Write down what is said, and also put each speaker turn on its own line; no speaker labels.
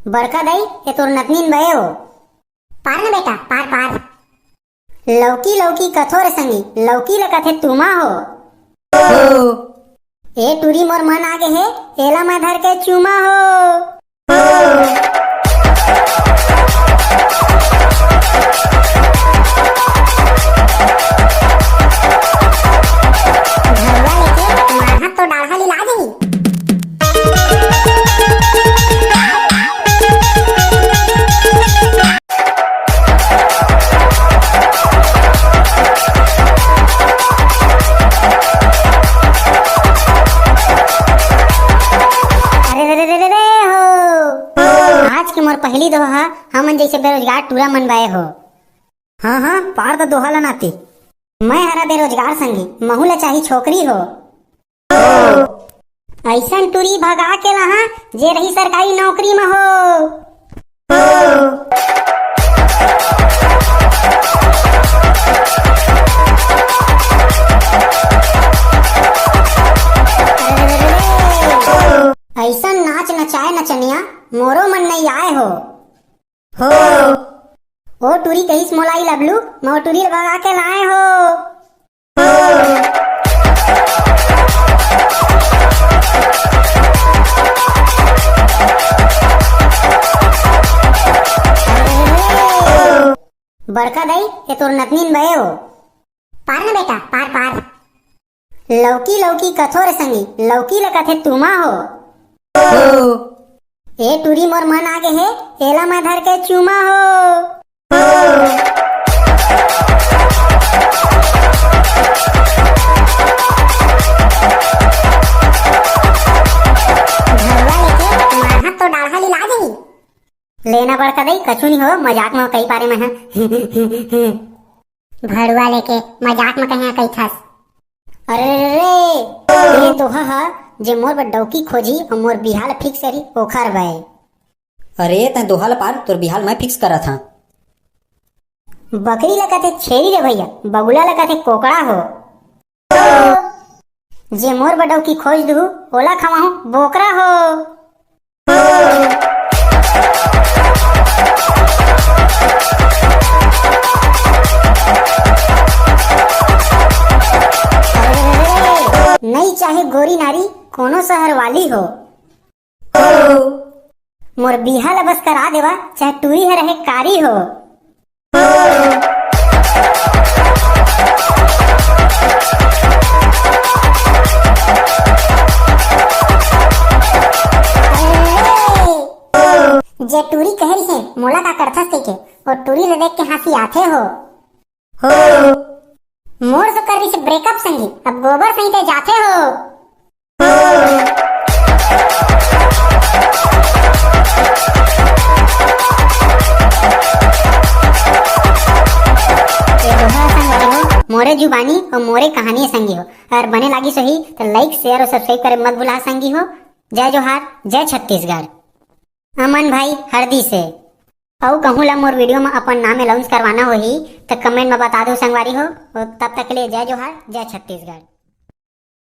बड़का दाई ये तोर नतनीन भये हो।
पार ना बेटा, पार पार।
लौकी लौकी कथोर संगी लौकी ल कथे तुमा हो। ए टूरी मोर मन आगे है एला मैं धर के चूमा हो।
घरवा लेके तुम्हारा तो डाढ़ा लिला देही।
आज के मोर पहली दोहा हमन जैसे बेरोजगार टूरा मन बाए हो। हाँ हाँ पार तो दोहा ला नाती। मैं हरा बेरोजगार संगी महू ला चाही छोकरी हो। ऐसन टूरी भगा के लहा जे रही सरकारी नौकरी में हो। ऐसन नाच नचाए नचनिया मोरो मन नहीं आए हो। ओ टूरी कहिस मोलाई लबलू मैं टूरी भगा के लाए हो। बड़का दाई ये तोर नतनीन भये हो।
पार ना बेटा, पार पार।
लौकी लौकी कथोर संगी लौकी ल कथे तुमा हो। ए टूरी मोर मन आगे है एला मैं धर के चूमा हो।
घरवा लेके तुम्हारा तो डाढ़ा लिला देही।
लेना बड़का दाई कछु नहीं हो मजाक में कई पारे में है।
घरवा लेके मजाक में कहीं कही थस।
अरे रे ये दोहा हा जे मोर बडौकी खोजी और मोर बिहाल फिक्स करी ओखर भय।
अरे तै दोहाल पार तोर बिहाल मैं फिक्स करा था।
बकरी ला कथे छेरी रे भैया बगुला ला कथे कोकड़ा हो। जे मोर बडौकी खोज दू ओला खवाहू बोकरा हो। नहीं चाहे गोरी नारी कोनो शहर वाली हो। मोर बिहा ला बस करा देवा चाहे टूरी है रहे कारी हो।
जे टूरी कह रही है मोला का करथस के और टूरी ले देख के हंसी आथे हो। मोर तो कर रही से ब्रेकअप संगी अब गोबर सही ते जाते हो।
मोरे जुबानी और मोरे कहानी संगी हो। अगर बने लागी सही तो लाइक शेयर और सब्सक्राइब करे मत भुला संगी हो। जय जोहार जय छत्तीसगढ़। अमन भाई हरदी से और कहूँ ला मोर वीडियो में अपन नाम अनाउंस करवाना होही तो कमेंट में बता दो संगवारी हो। तब तक के लिए जय जोहार जय छत्तीसगढ़।